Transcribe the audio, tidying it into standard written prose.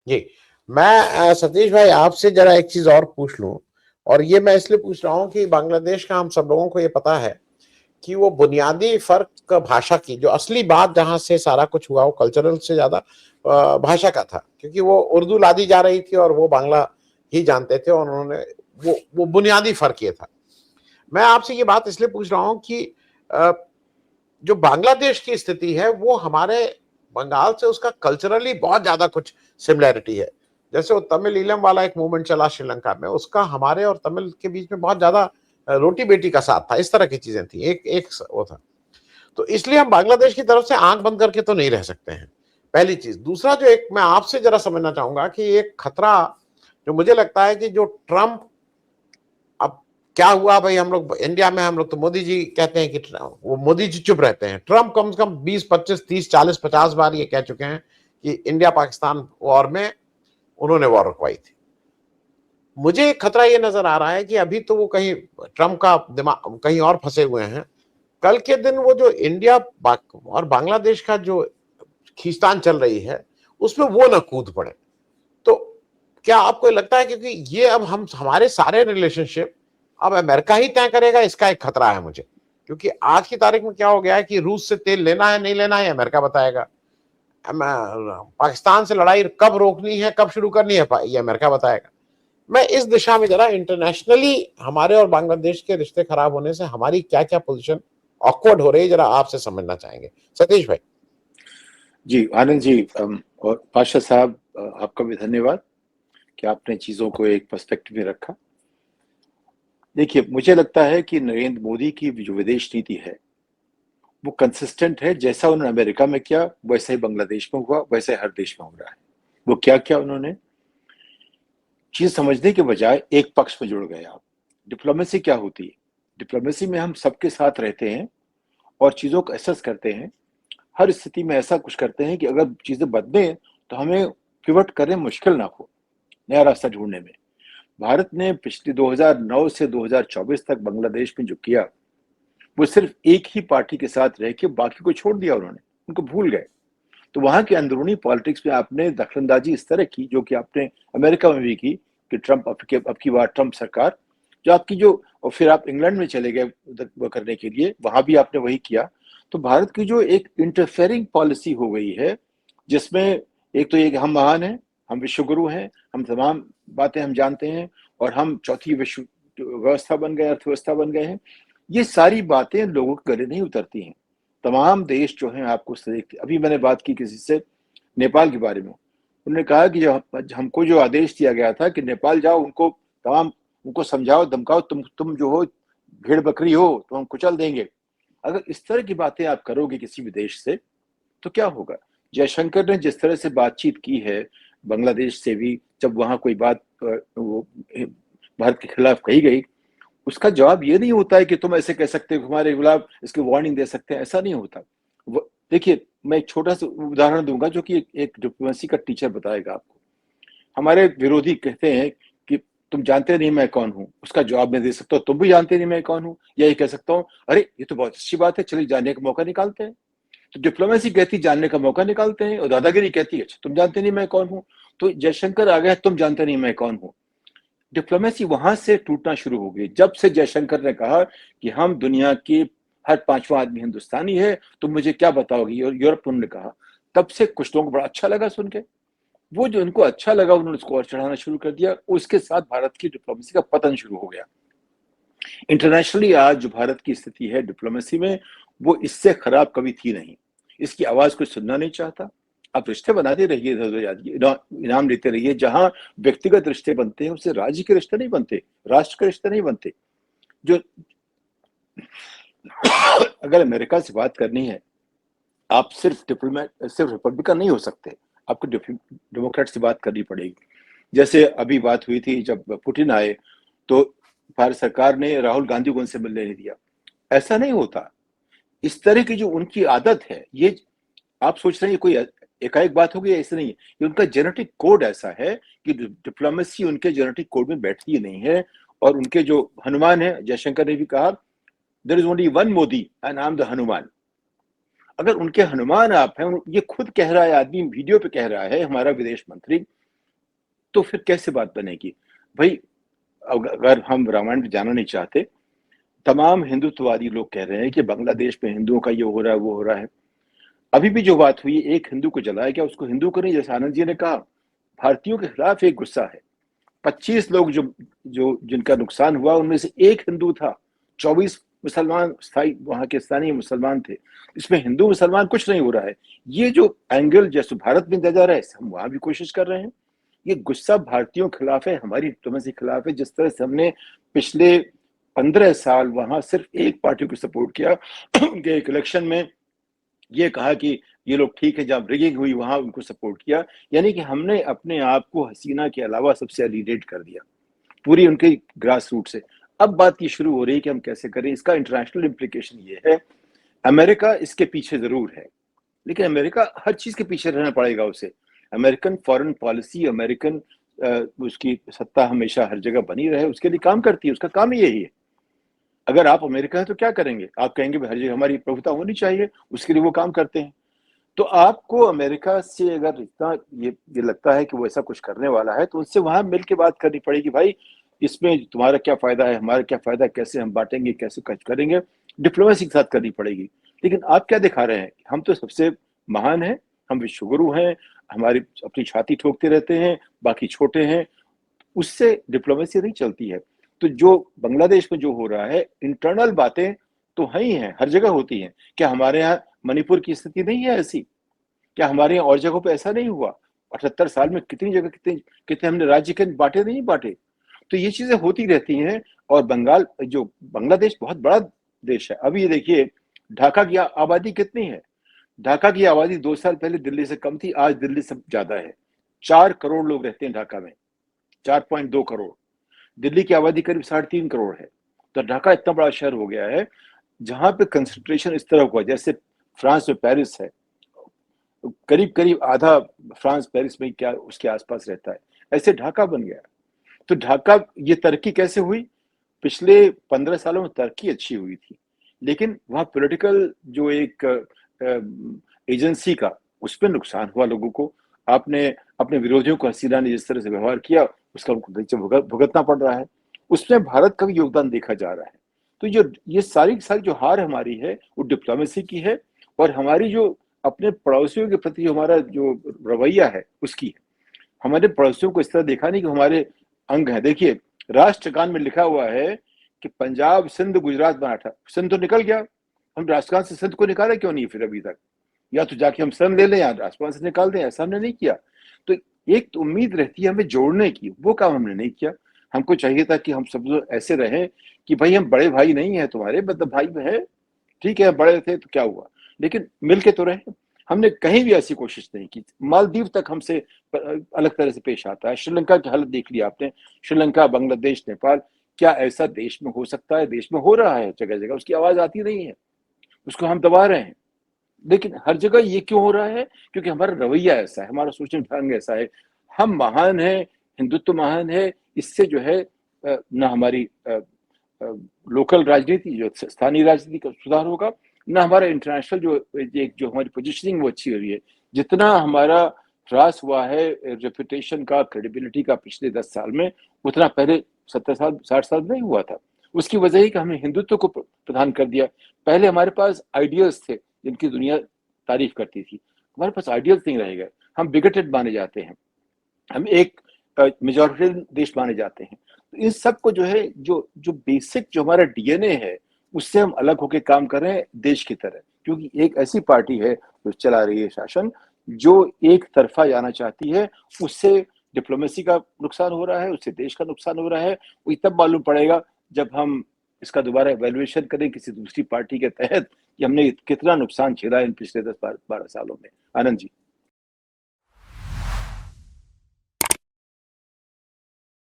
जी। मैं सतीश भाई आपसे जरा एक चीज और पूछ लूं, और ये मैं इसलिए पूछ रहा हूँ कि बांग्लादेश का हम सब लोगों को ये पता है कि वो बुनियादी फर्क भाषा की, जो असली बात जहां से सारा कुछ हुआ वो कल्चरल से ज्यादा भाषा का था, क्योंकि वो उर्दू लादी जा रही थी और वो बांग्ला ही जानते थे, और उन्होंने वो बुनियादी फर्क ये था। मैं आपसे ये बात इसलिए पूछ रहा हूँ कि अ, जो बांग्लादेश की स्थिति है वो हमारे बंगाल से उसका कल्चरली बहुत ज्यादा कुछ सिमिलैरिटी है। जैसे वो तमिल ईलम वाला एक मूवमेंट चला श्रीलंका में, उसका हमारे और तमिल के बीच में बहुत ज्यादा रोटी बेटी का साथ था, इस तरह की चीजें थी, एक एक वो था। तो इसलिए हम बांग्लादेश की तरफ से आंख बंद करके तो नहीं रह सकते हैं, पहली चीज। दूसरा, जो एक मैं आपसे जरा समझना चाहूंगा कि एक खतरा जो मुझे लगता है कि जो ट्रंप, अब क्या हुआ भाई, हम लोग इंडिया में हम लोग तो मोदी जी कहते हैं कि वो मोदी जी चुप रहते हैं, ट्रंप कम से कम 20 25 30 40 50 बार ये कह चुके हैं कि इंडिया पाकिस्तान वॉर में उन्होंने वॉर रुकवाई थी। मुझे एक खतरा ये नजर आ रहा है कि अभी तो वो कहीं ट्रंप का दिमाग कहीं और फंसे हुए हैं, कल के दिन वो जो इंडिया और बांग्लादेश का जो खींचतान चल रही है उसमें वो न कूद पड़े। तो क्या आपको लगता है, क्योंकि ये अब हम हमारे सारे रिलेशनशिप अब अमेरिका ही तय करेगा, इसका एक खतरा है मुझे, क्योंकि आज की तारीख में क्या हो गया है कि रूस से तेल लेना है नहीं लेना है अमेरिका बताएगा, पाकिस्तान से लड़ाई कब रोकनी है कब शुरू करनी है ये अमेरिका बताएगा। मैं इस दिशा में जरा इंटरनेशनली हमारे और बांग्लादेश के रिश्ते खराब होने से हमारी क्या क्या पोजीशन ऑकवर्ड हो रही है, जरा आपसे समझना चाहेंगे सतीश भाई। जी आनंद जी, और पाशा साहब, आपका भी धन्यवाद कि आपने चीज़ों को एक पर्सपेक्टिव में रखा। देखिए, मुझे लगता है कि नरेंद्र मोदी की जो विदेश नीति है वो कंसिस्टेंट है। जैसा उन्होंने अमेरिका में किया वैसा ही बांग्लादेश में हुआ, वैसे हर देश में हो रहा है। वो क्या क्या उन्होंने चीज समझने के बजाय एक पक्ष में जुड़ गए आप। डिप्लोमेसी क्या होती है? डिप्लोमेसी में हम सबके साथ रहते हैं और चीज़ों को एसेस करते हैं। हर स्थिति में ऐसा कुछ करते हैं कि अगर चीज़ें बदलें तो हमें पिवट करने मुश्किल ना हो, नया रास्ता ढूंढने में। भारत ने पिछले 2009 से 2024 तक बांग्लादेश में जो किया वो सिर्फ एक ही पार्टी के साथ रह के बाकी को छोड़ दिया उन्होंने, उनको भूल गए। तो वहां के अंदरूनी पॉलिटिक्स में आपने दखलंदाजी इस तरह की जो कि आपने अमेरिका में भी की कि ट्रंप अब की बार ट्रंप सरकार जो आपकी जो, और फिर आप इंग्लैंड में चले गए वो करने के लिए, वहां भी आपने वही किया। तो भारत की जो एक इंटरफेयरिंग पॉलिसी हो गई है जिसमें एक तो ये कि हम महान हैं, हम विश्वगुरु हैं, हम तमाम बातें हम जानते हैं और हम चौथी विश्व व्यवस्था बन गए, अर्थव्यवस्था बन गए हैं। ये सारी बातें लोगों के गले नहीं उतरती हैं। तमाम देश जो हैं आपको देखते, अभी मैंने बात की किसी से नेपाल के बारे में, उन्होंने कहा कि जो हमको जो आदेश दिया गया था कि नेपाल जाओ, उनको तमाम उनको समझाओ धमकाओ, तुम जो हो भेड़ बकरी हो तो हम कुचल देंगे। अगर इस तरह की बातें आप करोगे किसी भी देश से तो क्या होगा? जयशंकर ने जिस तरह से बातचीत की है बांग्लादेश से भी, जब वहां कोई बात वो भारत के खिलाफ कही गई, उसका जवाब ये नहीं होता है कि तुम ऐसे कह सकते हो, हमारे खिलाफ इसकी वार्निंग दे सकते हैं, ऐसा नहीं होता। देखिए, मैं एक छोटा सा उदाहरण दूंगा जो कि एक डिप्लोमेसी का टीचर बताएगा आपको। हमारे विरोधी कहते हैं कि तुम जानते नहीं मैं कौन हूं, उसका जवाब मैं दे सकता हूं तुम भी जानते नहीं मैं कौन हूं, या ये कह सकता हूं अरे ये तो बहुत अच्छी बात है, चलिए जानने का मौका निकालते हैं। तो डिप्लोमेसी कहती जानने का मौका निकालते हैं और दादागिरी कहती है अच्छा तुम जानते नहीं मैं कौन हूं। तो जयशंकर आ गया तुम जानते नहीं मैं कौन हूं। डिप्लोमेसी वहां से टूटना शुरू हो गई जब से जयशंकर ने कहा कि हम दुनिया के हर पांचवा आदमी हिंदुस्तानी है, तुम मुझे क्या बताओगी, और यूरोप उन्होंने कहा। तब से कुछ लोगों को बड़ा अच्छा लगा सुन के, वो जो उनको अच्छा लगा उन्होंने उसको और चढ़ाना शुरू कर दिया। उसके साथ भारत की डिप्लोमेसी का पतन शुरू हो गया। इंटरनेशनली आज जो भारत की स्थिति है डिप्लोमेसी में, वो इससे खराब कभी थी नहीं। इसकी आवाज कोई सुनना नहीं चाहता। आप रिश्ते बनाते रहिए, इनाम लेते रहिए। जहां व्यक्तिगत रिश्ते बनते हैं उससे राज्य के रिश्ते नहीं बनते, राष्ट्र के रिश्ते नहीं बनते। जो अगर अमेरिका से बात करनी है, आप सिर्फ रिपब्लिकन नहीं हो सकते, आपको डेमोक्रेट से बात करनी पड़ेगी। जैसे अभी बात हुई थी जब पुतिन आए तो भारत सरकार ने राहुल गांधी को उनसे मिलने नहीं दिया। ऐसा नहीं होता। इस तरह की जो उनकी आदत है, ये आप सोच रहे हैं कोई एकाएक बात होगी, ऐसा नहीं है। ये उनका जेनेटिक कोड ऐसा है कि डिप्लोमेसी उनके जेनेटिक कोड में बैठती ही नहीं है। और उनके जो हनुमान है, जयशंकर ने भी कहा there is only one Modi and I am the Hanuman. अगर उनके हनुमान आप हैं, ये खुद कह रहा है आदमी, वीडियो पे कह रहा है हमारा विदेश मंत्री तो फिर कैसे बात बनेगी भाई? अगर हम रामायण में जाना नहीं चाहते, तमाम हिंदुत्ववादी लोग कह रहे हैं कि बांग्लादेश में हिंदुओं का ये हो रहा है, वो हो रहा है। अभी भी जो बात हुई, एक हिंदू को जलाया गया, उसको हिंदू को नहीं, जैसे आनंद जी ने कहा, भारतीयों के खिलाफ एक गुस्सा है। 25 लोग जो जो जिनका नुकसान हुआ, उनमें से एक हिंदू था, 24 मुसलमान स्थायी वहां के स्थानीय मुसलमान थे। इसमें हिंदू मुसलमान कुछ नहीं हो रहा है। ये जो एंगल जैसे भारत में दिया जा रहा है, हम वहां भी कोशिश कर रहे हैं। ये गुस्सा भारतीयों के खिलाफ है, हमारी डिप्लोमेसी के खिलाफ है। जिस तरह से हमने पिछले 15 साल वहां सिर्फ एक पार्टी को सपोर्ट किया, उनके एक इलेक्शन में ये कहा कि ये लोग ठीक है, जब रिगिंग हुई वहां उनको सपोर्ट किया, यानी कि हमने अपने आप को हसीना के अलावा सबसे एलिडेट कर दिया पूरी उनके ग्रास रूट से। अब बात ये शुरू हो रही है कि हम कैसे करें। इसका इंटरनेशनल इम्प्लीकेशन ये है, अमेरिका इसके पीछे जरूर है, लेकिन अमेरिका हर चीज के पीछे रहना पड़ेगा उसे। अमेरिकन फॉरेन पॉलिसी, अमेरिकन उसकी सत्ता हमेशा हर जगह बनी रहे, उसके लिए काम करती है, उसका काम ही यही है। अगर आप अमेरिका है तो क्या करेंगे? आप कहेंगे हर जगह हमारी प्रभुता होनी चाहिए, उसके लिए वो काम करते हैं। तो आपको अमेरिका से अगर इतना ये लगता है कि वो ऐसा कुछ करने वाला है, तो उनसे वहां मिल के बात करनी पड़ेगी। भाई, इसमें तुम्हारा क्या फायदा है, हमारा क्या फायदा है, कैसे हम बांटेंगे, कैसे खर्च करेंगे, डिप्लोमेसी के साथ करनी पड़ेगी। लेकिन आप क्या दिखा रहे हैं? हम तो सबसे महान हैं, हम विश्वगुरु हैं, हमारी अपनी छाती ठोकते रहते हैं, बाकी छोटे हैं, उससे डिप्लोमेसी नहीं चलती है। तो जो बांग्लादेश में जो हो रहा है, इंटरनल बातें तो है ही हैं, हर जगह होती हैं। क्या हमारे यहाँ मणिपुर की स्थिति नहीं है ऐसी? क्या हमारे यहाँ और जगहों पे ऐसा नहीं हुआ? 78 साल में कितनी जगह कितने कितने हमने राज्य के बांटे नहीं बांटे? तो ये चीजें होती रहती हैं। और बंगाल जो बांग्लादेश बहुत बड़ा देश है। अभी ये देखिए, ढाका की आबादी कितनी है? ढाका की आबादी 2 साल पहले दिल्ली से कम थी, आज दिल्ली से ज्यादा है। 4 करोड़ लोग रहते हैं ढाका में, 4.2 करोड़। दिल्ली की आबादी करीब 3.5 करोड़ है। तो ढाका इतना बड़ा शहर हो गया है, जहां पे कंसंट्रेशन इस तरह हुआ, जैसे फ्रांस में पेरिस है, करीब करीब आधा फ्रांस पेरिस में क्या उसके आसपास रहता है, ऐसे ढाका बन गया। तो ढाका, ये तरक्की कैसे हुई? पिछले 15 सालों में तरक्की अच्छी हुई थी, लेकिन वहां पॉलिटिकल जो एक एजेंसी का, उस पर नुकसान हुआ लोगों को। आपने अपने विरोधियों को, हसीना ने जिस तरह से व्यवहार किया, उसका उनको भुगतना पड़ रहा है। उसमें भारत का भी योगदान देखा जा रहा है। तो जो ये सारी सारी जो हार हमारी है, वो डिप्लोमेसी की है, और हमारी जो अपने पड़ोसियों के प्रति हमारा जो रवैया है उसकी है। हमारे पड़ोसियों को इस तरह देखा नहीं कि हमारे अंग है। देखिए, राष्ट्रगान में लिखा हुआ है कि पंजाब, सिंध, गुजरात, मराठा। सिंध तो निकल गया, हम राष्ट्रगान से सिंध को निकाले क्यों नहीं फिर अभी तक? या तो जाके हम शरण ले लें या राष्ट्रगान से निकाल दें, ऐसा हमने नहीं किया। तो एक तो उम्मीद रहती है हमें जोड़ने की, वो काम हमने नहीं किया। हमको चाहिए था कि हम सब लोग ऐसे रहें कि भाई हम बड़े भाई नहीं है तुम्हारे, मतलब भाई है, ठीक है, बड़े थे तो क्या हुआ, लेकिन मिलके तो रहे। हमने कहीं भी ऐसी कोशिश नहीं की। मालदीव तक हमसे अलग तरह से पेश आता है। श्रीलंका की हालत देख लिया आपने, श्रीलंका, बांग्लादेश, नेपाल। क्या ऐसा देश में हो सकता है? देश में हो रहा है जगह जगह, उसकी आवाज आती नहीं है, उसको हम दबा रहे हैं। लेकिन हर जगह ये क्यों हो रहा है? क्योंकि हमारा रवैया ऐसा है, हमारा सोचने ढंग ऐसा है। हम महान है, हिंदुत्व महान है, इससे जो है ना हमारी लोकल राजनीति, जो स्थानीय राजनीति का सुधार होगा, ना हमारा इंटरनेशनल जो हमारी पोजीशनिंग वो अच्छी हो रही है। जितना हमारा ह्रास हुआ है रेपुटेशन का, क्रेडिबिलिटी का पिछले 10 साल में, उतना पहले 70 साल 60 साल नहीं हुआ था। उसकी वजह ही कि हमने हिंदुत्व को प्रदान कर दिया। पहले हमारे पास आइडियल्स थे जिनकी दुनिया तारीफ करती थी, हमारे पास आइडियल्स नहीं रह गए। हम बिगटेड माने जाते हैं, हम एक मेजॉरिटी देश माने जाते हैं। तो इन सब को जो है, जो जो बेसिक जो हमारा डीएनए है, उससे हम अलग होकर काम कर रहे हैं देश की तरह। क्योंकि एक ऐसी पार्टी है जो चला रही है शासन, जो एक तरफा जाना चाहती है, उससे डिप्लोमेसी का नुकसान हो रहा है, उससे देश का नुकसान हो रहा है। वो तब मालूम पड़ेगा जब हम इसका दोबारा एवेल्युएशन करें किसी दूसरी पार्टी के तहत कि हमने कितना नुकसान झेला इन पिछले 10-12 सालों में। आनंद जी।